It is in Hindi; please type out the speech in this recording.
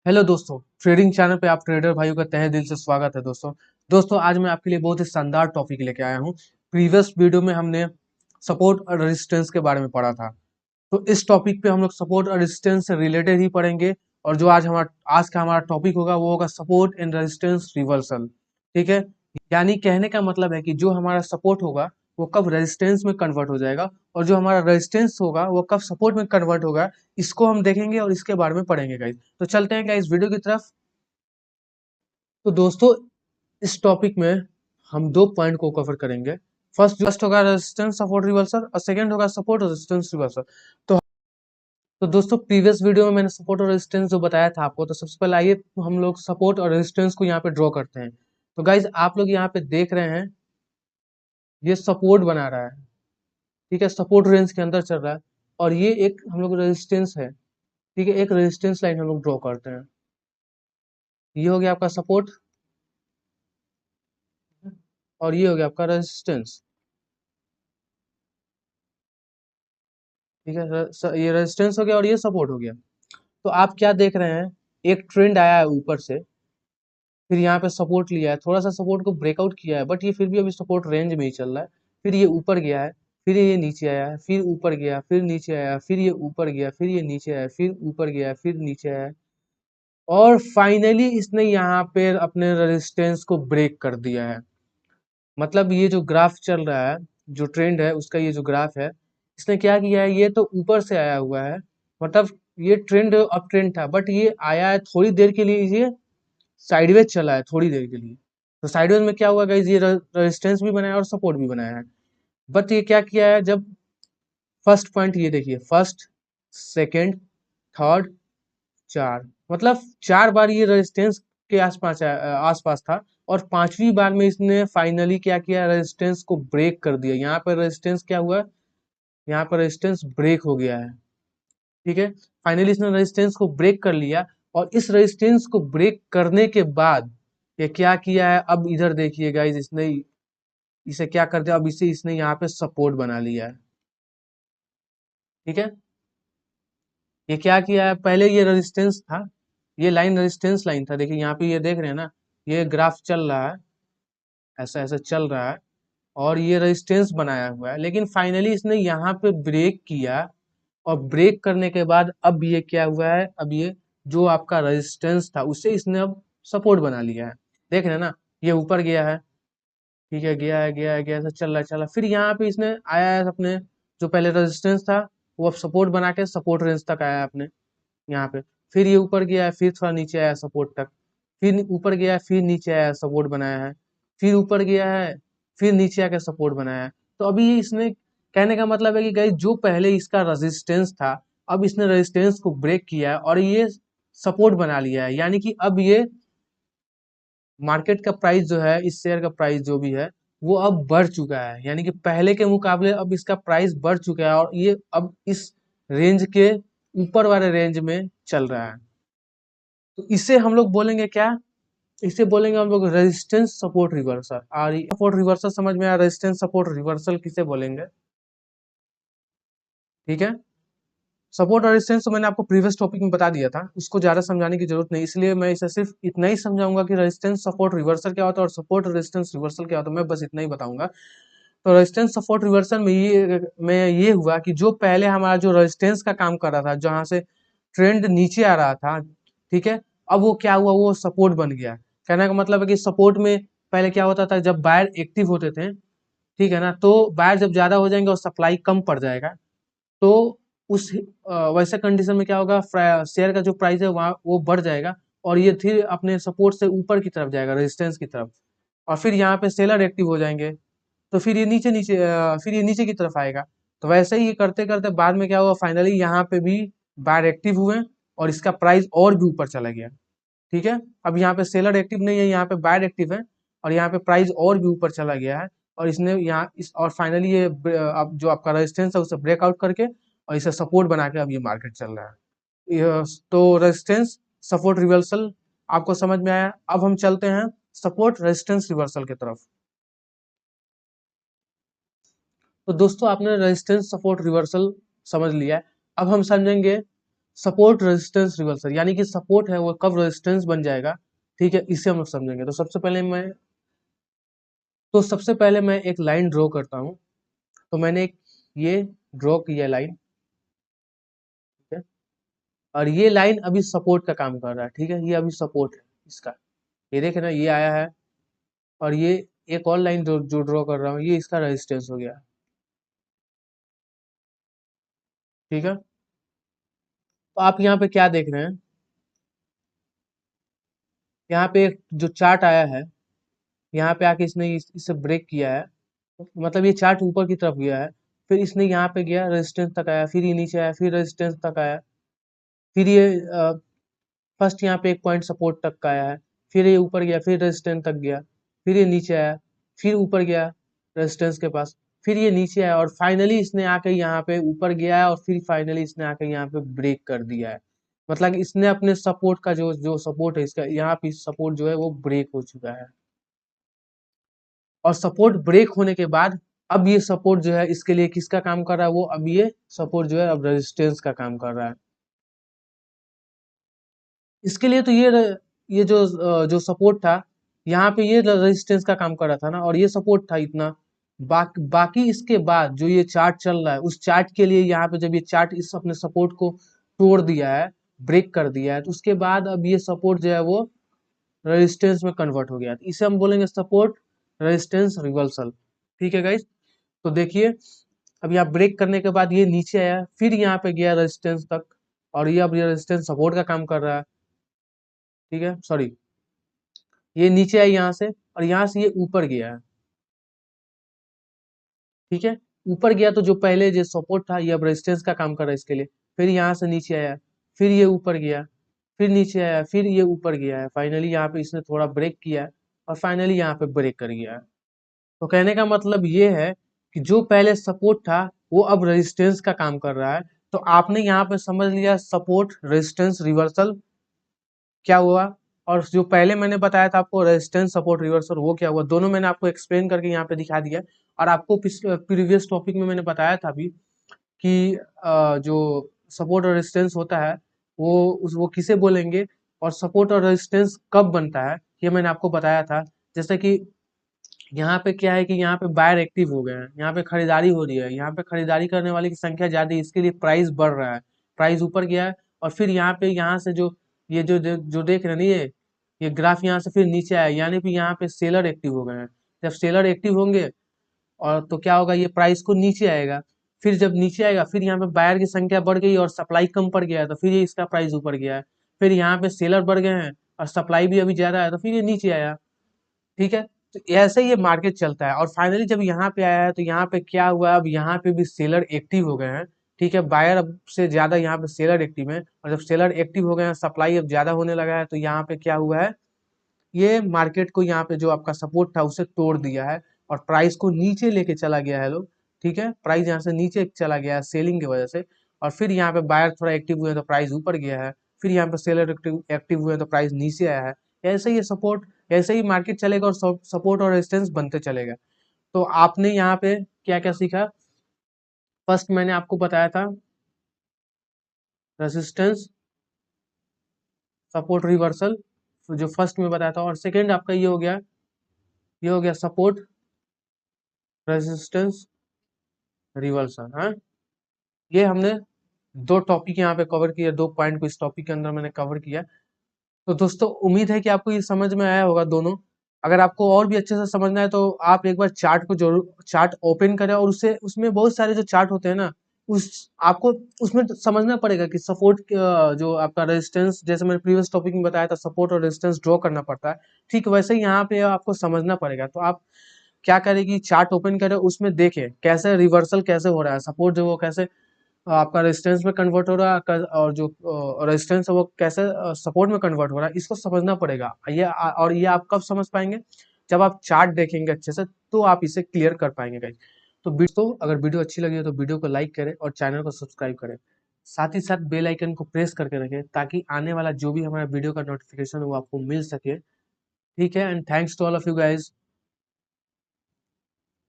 हेलो दोस्तों, ट्रेडिंग चैनल पे आप ट्रेडर भाइयों का तहे दिल से स्वागत है। दोस्तों आज मैं आपके लिए बहुत ही शानदार टॉपिक लेके आया हूँ। प्रीवियस वीडियो में हमने सपोर्ट और रेजिस्टेंस के बारे में पढ़ा था, तो इस टॉपिक पे हम लोग सपोर्ट और रेजिस्टेंस से रिलेटेड ही पढ़ेंगे। और जो आज का हमारा टॉपिक होगा वो होगा सपोर्ट एंड रेजिस्टेंस रिवर्सल। ठीक है, यानी कहने का मतलब है कि जो हमारा सपोर्ट होगा वो कब रेजिस्टेंस में कन्वर्ट हो जाएगा, और जो हमारा रेजिस्टेंस होगा वो कब सपोर्ट में कन्वर्ट होगा, इसको हम देखेंगे और इसके बारे में पढ़ेंगे गाइस। तो चलते हैं गाइस वीडियो की तरफ। तो दोस्तों इस टॉपिक में हम दो पॉइंट को कवर करेंगे। फर्स्ट होगा रेजिस्टेंस सपोर्ट रिवर्सल और सेकंड होगा सपोर्ट और रेजिस्टेंस रिवर्सल। तो तो दोस्तों प्रीवियस वीडियो में मैंने सपोर्ट और रेजिस्टेंस जो बताया था आपको, तो सबसे पहले आइए हम लोग सपोर्ट और रेजिस्टेंस को यहाँ पे ड्रॉ करते हैं। तो गाइज आप लोग यहाँ पे देख रहे हैं, ये सपोर्ट बना रहा है। ठीक है, सपोर्ट रेंज के अंदर चल रहा है, और ये एक हम लोग रेजिस्टेंस है। ठीक है, एक रेजिस्टेंस लाइन हम लोग ड्रॉ करते हैं। ये हो गया आपका सपोर्ट और ये हो गया आपका रेजिस्टेंस। ठीक है, ये रेजिस्टेंस हो गया और ये सपोर्ट हो गया। तो आप क्या देख रहे हैं, एक ट्रेंड आया है ऊपर से, फिर यहाँ पे सपोर्ट लिया है, थोड़ा सा सपोर्ट को ब्रेकआउट किया है, बट ये फिर भी अभी सपोर्ट रेंज में ही चल रहा है। फिर ये ऊपर गया है, फिर ये नीचे आया है, फिर ऊपर गया, फिर नीचे आया, फिर ये ऊपर गया, फिर ये नीचे आया, फिर ऊपर गया, फिर नीचे आया, और फाइनली इसने यहाँ पे अपने रेजिस्टेंस को ब्रेक कर दिया है। मतलब ये जो ग्राफ चल रहा है, जो ट्रेंड है उसका, ये जो ग्राफ है, इसने क्या किया है, ये तो ऊपर से आया हुआ है। मतलब ये ट्रेंड अप ट्रेंड था, बट ये आया है थोड़ी देर के लिए, ये साइडवेज चला है थोड़ी देर के लिए। तो साइडवेज में क्या हुआ गाइस, ये रेजिस्टेंस भी बनाया और सपोर्ट भी बनाया है। बट ये क्या किया है, जब फर्स्ट पॉइंट ये देखिए, फर्स्ट, सेकंड, थर्ड, चार, मतलब चार बार ये रेजिस्टेंस के आसपास था, और पांचवी बार में इसने फाइनली क्या किया, रेजिस्टेंस को ब्रेक कर दिया। यहाँ पर रेजिस्टेंस क्या हुआ, यहाँ पर रेजिस्टेंस ब्रेक हो गया है। ठीक है, फाइनली इसने रेजिस्टेंस को ब्रेक कर लिया, और इस रेजिस्टेंस को ब्रेक करने के बाद ये क्या किया है, अब इधर देखिए गाइस, इसने इसे क्या कर दिया, अब इसे इसने यहाँ पे सपोर्ट बना लिया है। ठीक है, ये क्या किया है, पहले ये रेजिस्टेंस था, ये लाइन रेजिस्टेंस लाइन था। देखिए यहाँ पे ये देख रहे हैं ना, ये ग्राफ चल रहा है, ऐसा ऐसा चल रहा है, और ये रेजिस्टेंस बनाया हुआ है। लेकिन फाइनली इसने यहाँ पे ब्रेक किया, और ब्रेक करने के बाद अब ये क्या हुआ है, अब ये जो आपका रेजिस्टेंस था उसे इसने अब सपोर्ट बना लिया है। देख रहे हैं ना, ये ऊपर गया है, ठीक है, गया ऐसा चल रहा है, चला, फिर यहाँ पे इसने आया है अपने, जो पहले रेजिस्टेंस था वो अब सपोर्ट बना के सपोर्ट रेंज तक आया है अपने यहाँ पे। फिर ये ऊपर गया है, फिर थोड़ा नीचे आया सपोर्ट तक, फिर ऊपर गया है, फिर नीचे आया सपोर्ट बनाया है, फिर ऊपर गया है, फिर नीचे आके सपोर्ट बनाया है। तो अभी इसने, कहने का मतलब है कि गाइस जो पहले इसका रेजिस्टेंस था, अब इसने रेजिस्टेंस को ब्रेक किया है और ये सपोर्ट बना लिया है। यानी कि अब ये मार्केट का प्राइस जो है, इस शेयर का प्राइस जो भी है, वो अब बढ़ चुका है। यानी कि पहले के मुकाबले अब इसका प्राइस बढ़ चुका है, और ये अब इस रेंज के ऊपर वाले रेंज में चल रहा है। तो इसे हम लोग बोलेंगे क्या, इसे बोलेंगे हम लोग रेजिस्टेंस सपोर्ट रिवर्सल। और ये सपोर्ट रिवर्सल समझ में आया, रेजिस्टेंस सपोर्ट रिवर्सल किसे बोलेंगे। ठीक है, सपोर्ट और रेजिस्टेंस तो मैंने आपको प्रीवियस टॉपिक में बता दिया था, उसको ज्यादा समझाने की जरूरत नहीं, इसलिए मैं इसे सिर्फ इतना ही समझाऊंगा कि रेजिस्टेंस सपोर्ट रिवर्सल क्या होता है और सपोर्ट रेजिस्टेंस रिवर्सल क्या होता है, मैं बस इतना ही बताऊंगा। तो रेजिस्टेंस सपोर्ट रिवर्सल में ये हुआ कि जो पहले हमारा जो रेजिस्टेंस का काम कर रहा था, जहां से ट्रेंड नीचे आ रहा था, ठीक है, अब वो क्या हुआ, वो सपोर्ट बन गया। कहने का मतलब है कि सपोर्ट में पहले क्या होता था, जब बायर एक्टिव होते थे, ठीक है ना, तो बायर जब ज्यादा हो जाएंगे और सप्लाई कम पड़ जाएगा, तो उस वैसे कंडीशन में क्या होगा, शेयर का जो प्राइस है वहाँ वो बढ़ जाएगा, और ये फिर अपने सपोर्ट से ऊपर की तरफ जाएगा, रेजिस्टेंस की तरफ, और फिर यहाँ पे सेलर एक्टिव हो जाएंगे, तो फिर ये फिर ये नीचे की तरफ आएगा। तो वैसे ही ये करते करते बाद में क्या हुआ, फाइनली यहाँ पे भी बायर एक्टिव हुए, और इसका प्राइस और भी ऊपर चला गया। ठीक है, अब यहाँ पे सेलर एक्टिव नहीं है, यहाँ पे बायर एक्टिव है, और यहाँ पे प्राइस और भी ऊपर चला गया है, और इसने यहाँ इस और फाइनली ये अब जो आपका रेजिस्टेंस है उसे ब्रेकआउट करके और इसे सपोर्ट बना के अब ये मार्केट चल रहा है। तो रेजिस्टेंस सपोर्ट रिवर्सल आपको समझ में आया। अब हम चलते हैं सपोर्ट रेजिस्टेंस रिवर्सल की तरफ। तो दोस्तों आपने रेजिस्टेंस सपोर्ट रिवर्सल समझ लिया है, अब हम समझेंगे सपोर्ट रेजिस्टेंस रिवर्सल, यानी कि सपोर्ट है वो कब रेजिस्टेंस बन जाएगा, ठीक है, इसे हम लोग समझेंगे। तो सबसे पहले मैं एक लाइन ड्रॉ करता हूँ। तो मैंने एक ये ड्रॉ किया लाइन, ठीक है, और ये लाइन अभी सपोर्ट का काम कर रहा है, ठीक है, ये अभी सपोर्ट है इसका, ये देखे ना, ये आया है, और ये एक और लाइन जो ड्रॉ कर रहा हूँ, ये इसका रेजिस्टेंस हो गया, ठीक है। तो आप यहाँ पे क्या देख रहे हैं, यहाँ पे एक जो चार्ट आया है, यहाँ पे आके इसने इसे ब्रेक किया है, मतलब ये चार्ट ऊपर की तरफ गया है, फिर इसने यहाँ पे गया, रेजिस्टेंस तक आया, फिर ये नीचे आया, फिर रेजिस्टेंस तक आया, फिर ये फर्स्ट यहाँ पे एक पॉइंट सपोर्ट तक का आया है, फिर ये ऊपर गया, फिर रेजिस्टेंस तक गया, फिर ये नीचे आया, फिर ऊपर गया रेजिस्टेंस के पास, फिर ये नीचे आया, और फाइनली इसने आके यहाँ पे ऊपर गया है, और फिर फाइनली इसने आके यहाँ पे ब्रेक कर दिया है। मतलब कि इसने अपने सपोर्ट का जो जो सपोर्ट है इसका, यहाँ पे सपोर्ट जो है वो ब्रेक हो चुका है, और सपोर्ट ब्रेक होने के बाद अब ये सपोर्ट जो है इसके लिए किसका काम कर रहा है, वो अब ये सपोर्ट जो है अब रेजिस्टेंस का काम कर रहा है। इसके लिए तो ये जो सपोर्ट था, यहाँ पे ये रेजिस्टेंस का काम कर रहा था ना, और ये सपोर्ट था इतना। बाकी इसके बाद जो ये चार्ट चल रहा है, उस चार्ट के लिए यहाँ पे जब ये चार्ट इस अपने सपोर्ट को तोड़ दिया है, ब्रेक कर दिया है, तो उसके बाद अब ये सपोर्ट जो है वो रेजिस्टेंस में कन्वर्ट हो गया है। इसे हम बोलेंगे सपोर्ट रेजिस्टेंस रिवर्सल, ठीक है गाइस। तो देखिए, अब यहाँ ब्रेक करने के बाद ये नीचे आया, फिर यहाँ पे गया रेजिस्टेंस तक, और ये अब ये रेजिस्टेंस सपोर्ट का काम कर रहा है, ठीक है, सॉरी, ये नीचे आई यहाँ से, और यहाँ से ये ऊपर गया है, ठीक है। ऊपर गया तो जो पहले जो सपोर्ट था, ये अब रेजिस्टेंस का काम कर रहा है इसके लिए, फिर यहाँ से नीचे आया, फिर ये ऊपर गया, फिर नीचे आया, फिर ये ऊपर गया है, फाइनली यहाँ पे इसने थोड़ा ब्रेक किया है, और फाइनली यहाँ पे ब्रेक कर गया है। तो कहने का मतलब ये है कि जो पहले सपोर्ट था वो अब रेजिस्टेंस का काम कर रहा है। तो आपने यहाँ पे समझ लिया सपोर्ट रेजिस्टेंस रिवर्सल क्या हुआ, और जो पहले मैंने बताया था आपको रेजिस्टेंस सपोर्ट रिवर्सल, वो क्या हुआ, दोनों मैंने आपको एक्सप्लेन करके यहाँ पे दिखा दिया। और आपको प्रीवियस टॉपिक में मैंने बताया था अभी कि जो सपोर्ट और रेजिस्टेंस होता है वो किसे बोलेंगे, और सपोर्ट और रेजिस्टेंस कब बनता है, ये मैंने आपको बताया था। जैसे कि यहाँ पे क्या है कि यहाँ पे बायर एक्टिव हो गए हैं, यहाँ पे खरीदारी हो रही है, यहाँ पे खरीदारी करने वाले की संख्या ज्यादा है, इसके लिए प्राइस बढ़ रहा है, प्राइस ऊपर गया है, और फिर यहाँ पे यहाँ से जो ये जो देख रहे हैं ना, ये ग्राफ यहाँ से फिर नीचे आया, यानी कि यहाँ पे सेलर एक्टिव हो गए हैं। जब सेलर एक्टिव होंगे और तो क्या होगा, ये प्राइस को नीचे आएगा, फिर जब नीचे आएगा फिर यहाँ पे बायर की संख्या बढ़ गई और सप्लाई कम पड़ गया है, तो फिर ये इसका प्राइस ऊपर गया है, फिर यहाँ पे सेलर बढ़ गए हैं और सप्लाई भी अभी ज्यादा है, तो फिर ये नीचे आया, ठीक है। तो ऐसे ही ये मार्केट चलता है, और फाइनली जब यहाँ पे आया है तो यहाँ पे क्या हुआ, अब यहाँ पे भी सेलर एक्टिव हो गए हैं, ठीक है, बायर अब से ज्यादा यहाँ पे सेलर एक्टिव है, और जब सेलर एक्टिव हो गए हैं, सप्लाई अब ज्यादा होने लगा है, तो यहाँ पे क्या हुआ है, ये मार्केट को यहाँ पे जो आपका सपोर्ट था उसे तोड़ दिया है, और प्राइस को नीचे लेके चला गया है लोग, ठीक है, प्राइस यहाँ से नीचे चला गया है सेलिंग की वजह से, और फिर यहाँ पे बायर थोड़ा एक्टिव हुए तो प्राइस ऊपर गया है, फिर यहाँ पे सेलर एक्टिव हुए तो प्राइस नीचे आया है। ऐसे ही सपोर्ट, ऐसे ही मार्केट चलेगा, और सपोर्ट और रेजिस्टेंस बनते चलेगा। तो आपने यहाँ पे क्या क्या सीखा, फर्स्ट मैंने आपको बताया था रेजिस्टेंस सपोर्ट रिवर्सल, जो फर्स्ट में बताया था, और सेकेंड आपका ये हो गया सपोर्ट रेजिस्टेंस रिवर्सल, हाँ। ये हमने दो टॉपिक यहाँ पे कवर किया, दो पॉइंट को इस टॉपिक के अंदर मैंने कवर किया। तो दोस्तों उम्मीद है कि आपको ये समझ में आया होगा दोनों। अगर आपको और भी अच्छे से समझना है तो आप एक बार चार्ट को जरूर चार्ट ओपन करें, और उससे उसमें बहुत सारे जो चार्ट होते हैं ना, उस आपको उसमें तो समझना पड़ेगा कि सपोर्ट जो आपका रेजिस्टेंस, जैसे मैंने प्रीवियस टॉपिक में बताया था सपोर्ट और रेजिस्टेंस ड्रॉ करना पड़ता है, ठीक वैसे ही यहाँ पे आपको समझना पड़ेगा। तो आप क्या करें कि चार्ट ओपन करें, उसमें देखें कैसे रिवर्सल कैसे हो रहा है, सपोर्ट जो वो कैसे आपका रेजिस्टेंस में कन्वर्ट हो रहा है, और जो रेजिस्टेंस है वो कैसे सपोर्ट में कन्वर्ट हो रहा है, इसको समझना पड़ेगा। और ये आप कब समझ पाएंगे, जब आप चार्ट देखेंगे अच्छे से, तो आप इसे क्लियर कर पाएंगे गाइस। तो दोस्तों अगर वीडियो अच्छी लगी हो तो वीडियो को लाइक करें और चैनल को सब्सक्राइब करें, साथ ही साथ बेल आइकन को प्रेस करके रखें, ताकि आने वाला जो भी हमारा वीडियो का नोटिफिकेशन हो वो आपको मिल सके, ठीक है। And thanks to all of you guys.